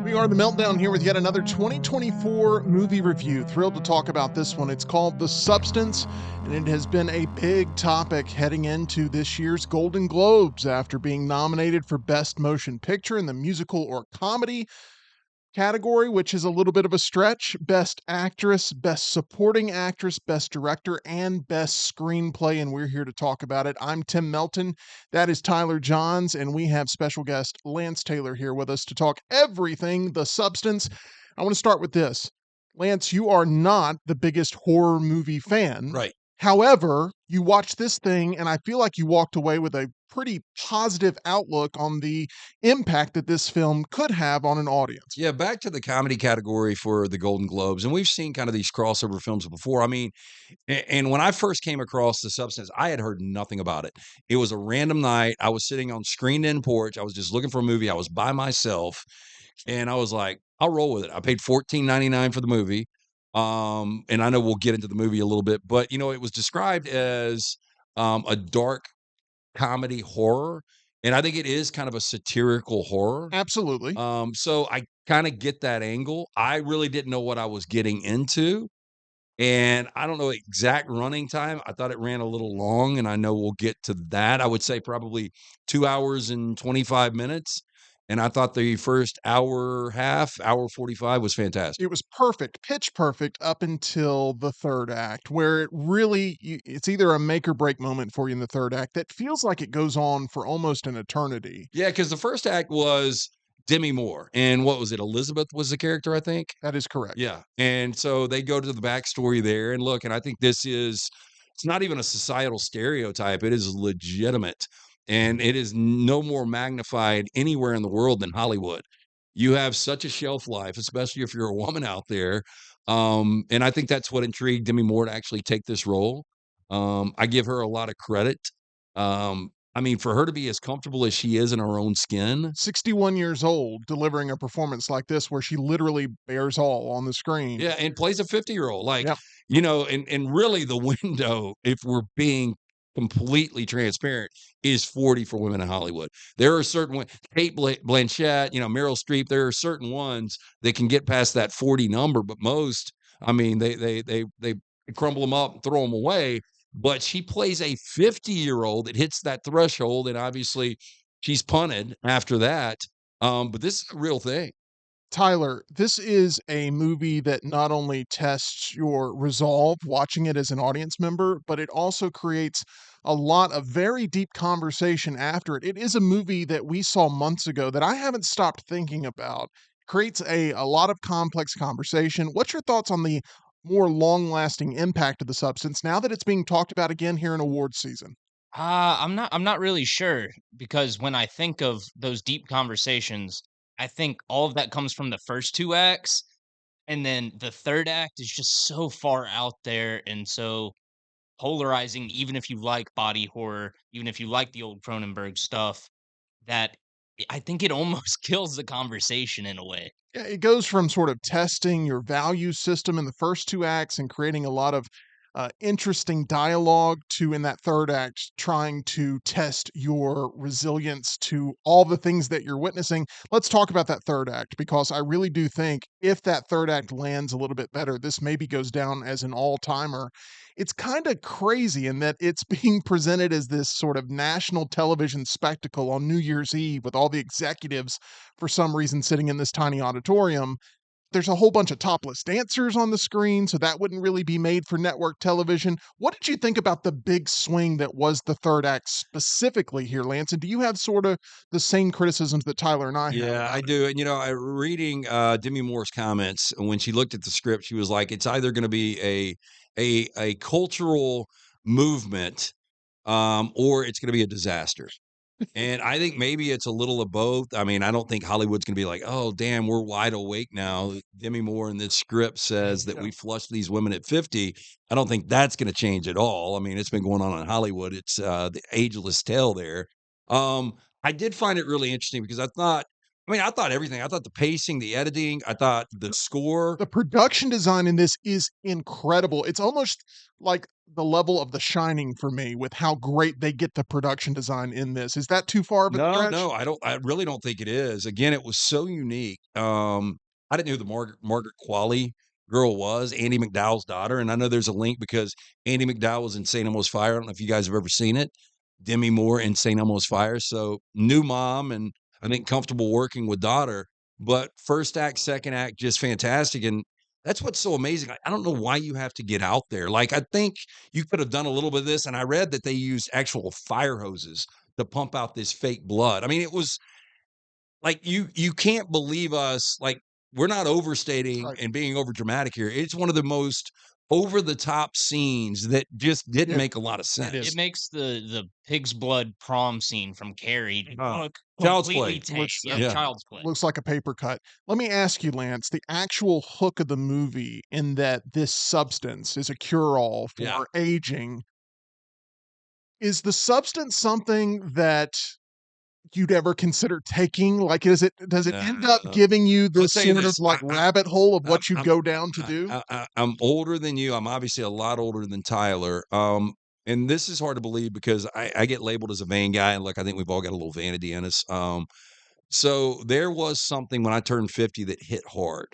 We are the Meltdown here with yet another 2024 movie review. Thrilled to talk about this one. It's called The Substance, and it has been a big topic heading into this year's Golden Globes after being nominated for Best Motion Picture in the musical or comedy category, which is a little bit of a stretch. Best Actress, Best Supporting Actress, Best Director, and Best Screenplay. And we're here to talk about it. I'm Tim Melton. That is Tyler Johns. And we have special guest Lance Taylor here with us to talk everything The Substance. I want to start with this. Lance, you are not the biggest horror movie fan. Right. However, you watched this thing, and I feel like you walked away with a pretty positive outlook on the impact that this film could have on an audience. Yeah, back to the comedy category for the Golden Globes, and we've seen kind of these crossover films before. I mean, and when I first came across The Substance, I had heard nothing about it. It was a random night. I was sitting on screened-in porch. I was just looking for a movie. I was by myself, and I was like, "I'll roll with it." I paid $14.99 for the movie, and I know we'll get into the movie a little bit, but it was described as a dark comedy horror, and I think it is kind of a satirical horror. Absolutely. So I kind of get that angle. I really didn't know what I was getting into. And I don't know exact running time. I thought it ran a little long, and I know we'll get to that. I would say probably 2 hours and 25 minutes. And I thought the first hour half, hour 45 was fantastic. It was perfect, pitch perfect up until the third act, where it really it's either a make or break moment for you in the third act that feels like it goes on for almost an eternity. Yeah, because the first act was Demi Moore. And what was it? Elizabeth was the character, I think. That is correct. Yeah, and so they go to the backstory there, and look, and I think it's not even a societal stereotype, it is legitimate, and it is no more magnified anywhere in the world than Hollywood. You have such a shelf life, especially if you're a woman out there, and I think that's what intrigued Demi Moore to actually take this role. I give her a lot of credit. I mean, for her to be as comfortable as she is in her own skin. 61 years old, delivering a performance like this where she literally bears all on the screen. Yeah, and plays a 50-year-old, like, Yep. and really the window, if we're being completely transparent, is 40 for women in Hollywood. There are certain one Kate Blanchett, Meryl Streep, there are certain ones that can get past that 40 number, but most, I mean, they crumble them up and throw them away, but she plays a 50-year-old that hits that threshold, and obviously, she's punted after that, but this is a real thing. Tyler, this is a movie that not only tests your resolve watching it as an audience member, but it also creates a lot of very deep conversation after it. It is a movie that we saw months ago that I haven't stopped thinking about. Creates a lot of complex conversation. What's your thoughts on the more long-lasting impact of The Substance now that it's being talked about again here in awards season? I'm not really sure because when I think of those deep conversations, I think all of that comes from the first 2 acts, and then the 3rd act is just so far out there and so polarizing, even if you like body horror, even if you like the old Cronenberg stuff, that I think it almost kills the conversation in a way. Yeah, it goes from sort of testing your value system in the first two acts and creating a lot of interesting dialogue to in that third act trying to test your resilience to all the things that you're witnessing. Let's talk about that third act because I really do think if that third act lands a little bit better, this maybe goes down as an all-timer. It's kind of crazy in that it's being presented as this sort of national television spectacle on New Year's Eve with all the executives for some reason sitting in this tiny auditorium. There's a whole bunch of topless dancers on the screen, so that wouldn't really be made for network television. What did you think about the big swing that was the third act specifically here, Lance? And do you have sort of the same criticisms that Tyler and I have Yeah, about I it? do. And reading Demi Moore's comments when she looked at the script, she was like, "It's either going to be a cultural movement, or it's going to be a disaster." And I think maybe it's a little of both. I mean, I don't think Hollywood's going to be like, "Oh, damn, we're wide awake now." Demi Moore in this script says that Yeah. we flush these women at 50. I don't think that's going to change at all. I mean, it's been going on in Hollywood. It's the ageless tale there. I did find it really interesting because I thought I mean, I thought everything. I thought the pacing, the editing, I thought the score. The production design in this is incredible. It's almost like the level of The Shining for me with how great they get the production design in this. Is that too far of a No, stretch? no, I really don't think it is. Again, it was so unique. I didn't know who the Margaret Qualley girl was, Andy McDowell's daughter, and I know there's a link because Andy McDowell was in St. Elmo's Fire. I don't know if you guys have ever seen it. Demi Moore in St. Elmo's Fire. So new mom, and I think comfortable working with daughter. But first act, second act, just fantastic. And that's what's so amazing. I don't know why you have to get out there. Like, I think you could have done a little bit of this. And I read that they used actual fire hoses to pump out this fake blood. I mean, it was like you can't believe us. Like, we're not overstating Right. and being over dramatic here. It's one of the most over the top scenes that just didn't It make a lot of it It is. sense. makes the pig's blood prom scene from Carrie Uh, look Child's completely play. tame. Looks Yep, Yeah. child's play. looks like a paper cut. Let me ask you, Lance, the actual hook of the movie in that this substance is a cure-all Yeah. for aging, is the substance something that you'd ever consider taking? Like, does it end up Uh, giving you I'll this tell you sort of this. like rabbit hole of I'm, what you'd I'm, go down to do? I'm older than you. I'm obviously a lot older than Tyler. And this is hard to believe because I get labeled as a vain guy, and look, I think we've all got a little vanity in us. So there was something when I turned 50 that hit hard,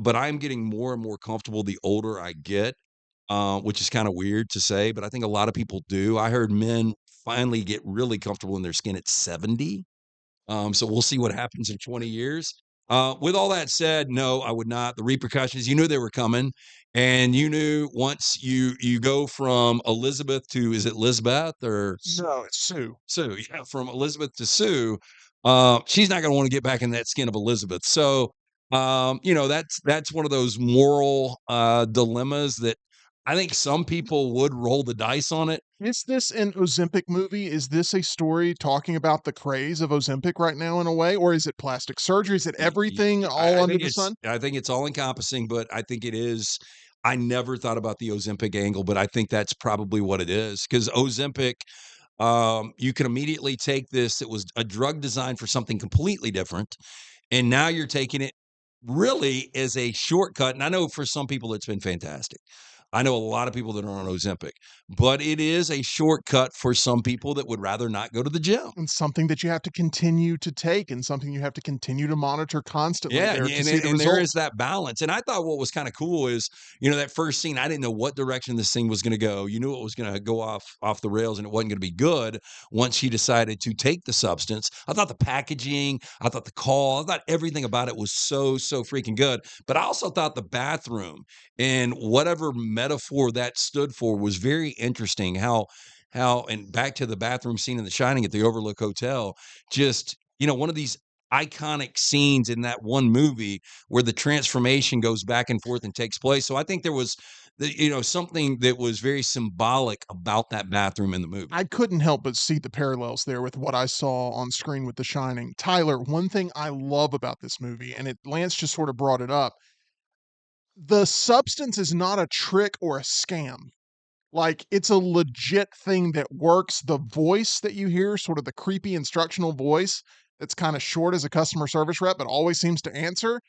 but I'm getting more and more comfortable the older I get, which is kind of weird to say, but I think a lot of people do. I heard men finally get really comfortable in their skin at 70. So we'll see what happens in 20 years. With all that said, no, I would not. The repercussions, you knew they were coming, and you knew once you go from Elizabeth to, is it Lisbeth or No, it's Sue. Sue? Yeah, from Elizabeth to Sue. She's not going to want to get back in that skin of Elizabeth. So, that's one of those moral dilemmas that I think some people would roll the dice on it. Is this an Ozempic movie? Is this a story talking about the craze of Ozempic right now in a way? Or is it plastic surgery? Is it Y y everything all I under think the sun? it's all encompassing, but I think it is. I never thought about the Ozempic angle, but I think that's probably what it is. Because Ozempic, you can immediately take this, it was a drug designed for something completely different, and now you're taking it really as a shortcut, and I know for some people it's been fantastic. I know a lot of people that are on Ozempic, but it is a shortcut for some people that would rather not go to the gym. And something that you have to continue to take and something you have to continue to monitor constantly Yeah, there to and see the and there is results. that balance, and I thought what was kinda cool is, that first scene, I didn't know what direction this thing was gonna go. You knew it was gonna go off the rails, and it wasn't gonna be good once she decided to take the substance. I thought the packaging, I thought the call, I thought everything about it was so, so freaking good, but I also thought the bathroom and whatever metaphor that stood for was very interesting, how and back to the bathroom scene in The Shining at the Overlook Hotel, just, one of these iconic scenes in that one movie where the transformation goes back and forth and takes place. So I think there was something that was very symbolic about that bathroom in the movie. I couldn't help but see the parallels there with what I saw on screen with The Shining. Tyler, one thing I love about this movie, and Lance just sort of brought it up, the substance is not a trick or a scam. Like, it's a legit thing that works. The voice that you hear, sort of the creepy instructional voice that's kinda short as a customer service rep, but always seems to answer,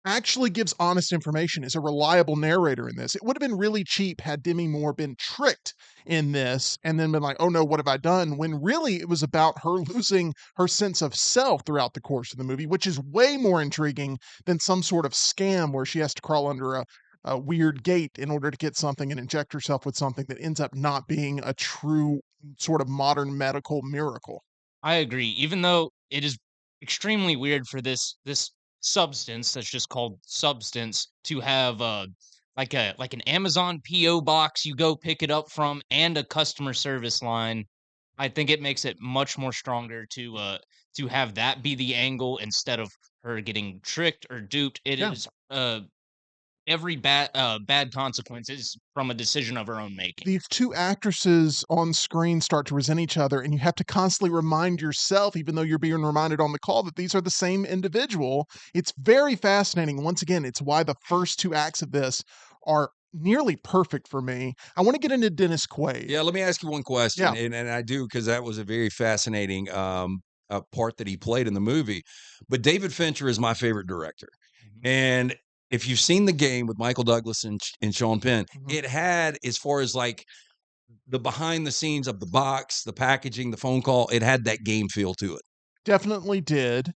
actually gives honest information, is a reliable narrator in this. It would have been really cheap had Demi Moore been tricked in this and then been like, "Oh, no, what have I done?" When really it was about her losing her sense of self throughout the course of the movie, which is way more intriguing than some sort of scam where she has to crawl under a weird gate in order to get something and inject herself with something that ends up not being a true sort of modern medical miracle. I agree. Even though it is extremely weird for this substance that's just called substance to have like an Amazon PO box you go pick it up from and a customer service line. I think it makes it much more stronger to have that be the angle instead of her getting tricked or duped. It Yeah. is every bad consequence is from a decision of her own making. These two actresses on screen start to resent each other, and you have to constantly remind yourself, even though you're being reminded on the call, that these are the same individual. It's very fascinating. Once again, it's why the first two acts of this are nearly perfect for me. I want to get into Dennis Quaid. Yeah, let me ask you one question, Yeah. and I do because that was a very fascinating part that he played in the movie. But David Fincher is my favorite director. Mhm. And if you've seen The Game with Michael Douglas and Sean Penn, Mhm. it had, as far as like the behind the scenes of the box, the packaging, the phone call, it had that game feel to it. Definitely did,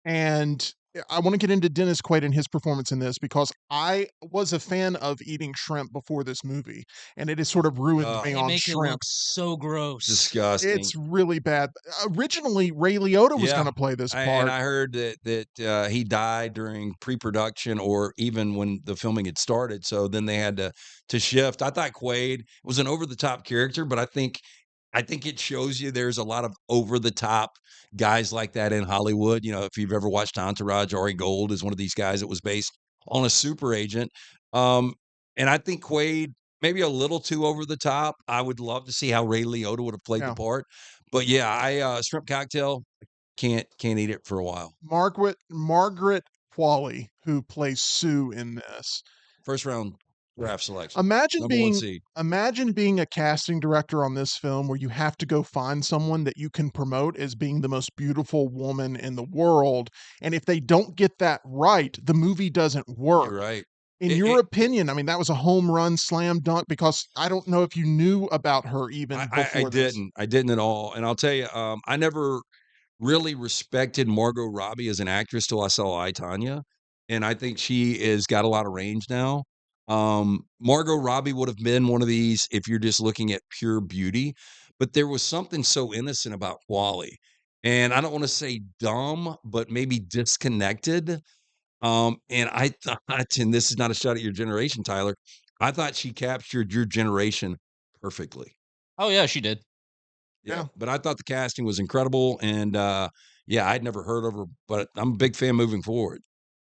and I wanna get into Dennis Quaid and his performance in this because I was a fan of eating shrimp before this movie, and it has sort of ruined me They on make it look shrimp. so gross. Disgusting. It's really bad. Originally, Ray Liotta was Yeah, gonna play this and part. I heard that he died during pre-production or even when the filming had started, so then they had to shift. I thought Quaid was an over-the-top character, but I think it shows you there's a lot of over-the-top guys like that in Hollywood. You know, if you've ever watched Entourage, Ari Gold is one of these guys that was based on a super agent. Um, and I think Quaid maybe a little too over the top. I would love to see how Ray Liotta would have played the Yeah. part. But yeah, shrimp cocktail, can't eat it for a while. Margaret Qualley, who plays Sue in this. First round draft selection. Imagine Number 1 being seed. imagine being a casting director on this film where you have to go find someone that you can promote as being the most beautiful woman in the world, and if they don't get that right, the movie doesn't work. You're right. In your It opinion, I mean, that was a home run slam dunk because I don't know if you knew about her even I before this. didn't. I didn't at all, and I'll tell you, I never really respected Margot Robbie as an actress till I saw I, Tonya, and I think she is got a lot of range now. Margot Robbie would have been one of these if you're just looking at pure beauty, but there was something so innocent about Quali, and I don't wanna say dumb, but maybe disconnected. And I thought, and this is not a shot at your generation, Tyler, I thought she captured your generation perfectly. Oh, yeah, she did. Yeah, Yeah. but I thought the casting was incredible, and, yeah, I'd never heard of her, but I'm a big fan moving forward.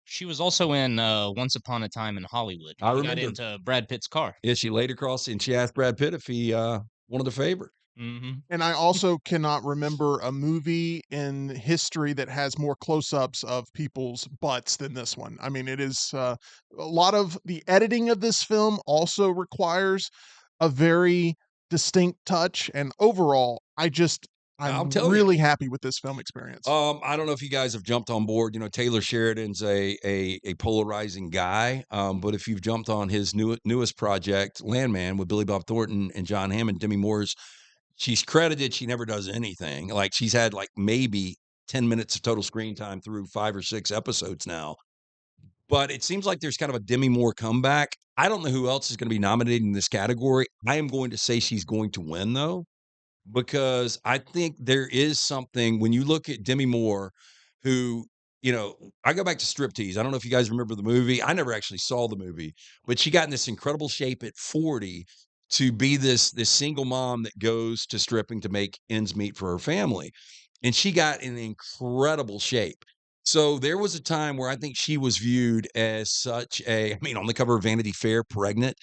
She was also in, Once Upon a Time in Hollywood. I She got remember. into Brad Pitt's car. Yeah, she laid across and she asked Brad Pitt if he, wanted a favor. Mhm. And I also cannot remember a movie in history that has more close-ups of people's butts than this one. I mean, it is, a lot of the editing of this film also requires a very distinct touch, and overall, I'll I'm tell you. really happy with this film experience. I don't know if you guys have jumped on board. You know, Taylor Sheridan's a polarizing guy, but if you've jumped on his newest project, Landman, with Billy Bob Thornton and John Hamm and Demi Moore's, she's credited. She never does anything. Like she's had like maybe 10 minutes of total screen time through 5 or 6 episodes now. But it seems like there's kind of a Demi Moore comeback. I don't know who else is going to be nominated in this category. I am going to say she's going to win though because I think there is something when you look at Demi Moore, who, I go back to Striptease. I don't know if you guys remember the movie. I never actually saw the movie, but she got in this incredible shape at 40 to be this single mom that goes to stripping to make ends meet for her family. And she got in incredible shape. So there was a time where I think she was viewed as such I mean, on the cover of Vanity Fair, pregnant.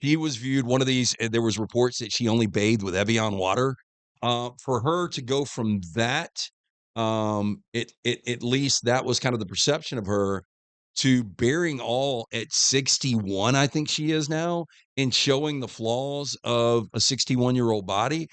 He was viewed one of these. There was reports that she only bathed with Evian water for her to go from that, it at least that was kind of the perception of her to bearing all at 61, I think she is now, and showing the flaws of a 61-year-old body.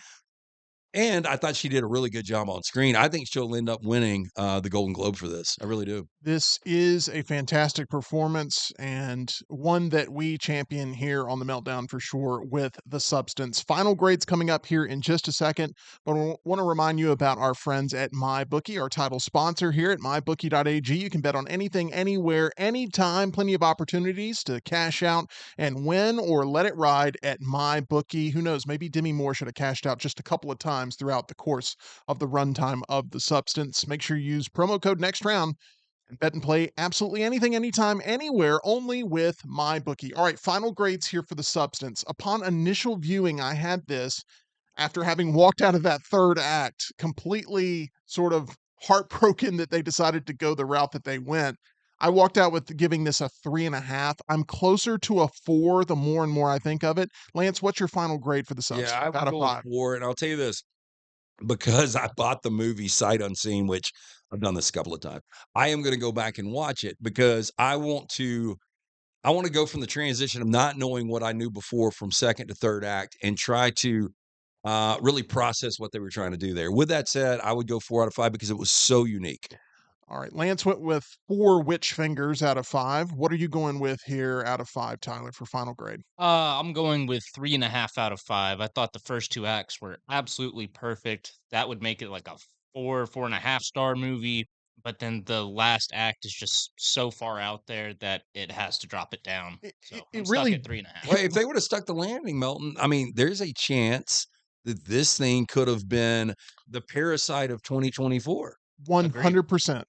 And I thought she did a really good job on screen. I think she'll end up winning the Golden Globe for this. I really do. This is a fantastic performance and one that we champion here on the Meltdown for sure with The Substance. Final grades coming up here in just a second, but I want to remind you about our friends at MyBookie, our title sponsor here at mybookie.ag. You can bet on anything, anywhere, anytime. Plenty of opportunities to cash out and win or let it ride at MyBookie. Who knows? Maybe Demi Moore should have cashed out just a couple of times throughout the course of the runtime of The Substance. Make sure you use promo code next round and bet and play absolutely anything, anytime, anywhere, only with MyBookie. All right, final grades here for The Substance. Upon initial viewing, I had this after having walked out of that third act, completely sort of heartbroken that they decided to go the route that they went. I walked out with giving this a 3.5. I'm closer to a 4 the more and more I think of it. Lance, what's your final grade for The Yeah, Substance I out would of go 5? for it. And I'll tell you this because I bought the movie sight unseen, which I've done this a couple of times. I am going to go back and watch it because I want to go from the transition of not knowing what I knew before from second to third act and try to really process what they were trying to do there. With that said, I would go 4 out of 5 because it was so unique. All right, Lance went with 4 witch fingers out of 5. What are you going with here out of 5, Tyler, for final grade? I'm going with 3.5 out of 5. I thought the first 2 acts were absolutely perfect. That would make it like a 4.5 star movie, but then the last act is just so far out there that it has to drop it down. It it So I'm it stuck really at 3.5. Well, if they would have stuck the landing, Melton, I mean, there's a chance that this thing could have been the Parasite of 2024. Agreed. 100%.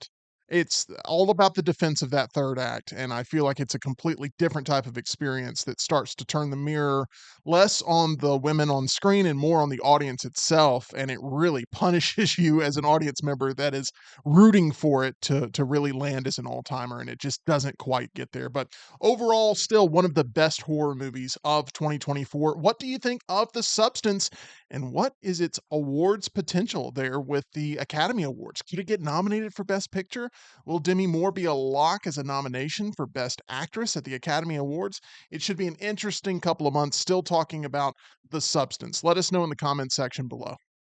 It's all about the defense of that 3rd act, and I feel like it's a completely different type of experience that starts to turn the mirror less on the women on screen and more on the audience itself, and it really punishes you as an audience member that is rooting for it to really land as an all-timer, and it just doesn't quite get there, but overall, still one of the best horror movies of 2024. What do you think of The Substance, and what is its awards potential there with the Academy Awards? Could it get nominated for Best Picture? Will Demi Moore be a lock as a nomination for Best Actress at the Academy Awards? It should be an interesting couple of months still talking about The Substance. Let us know in the comments section below.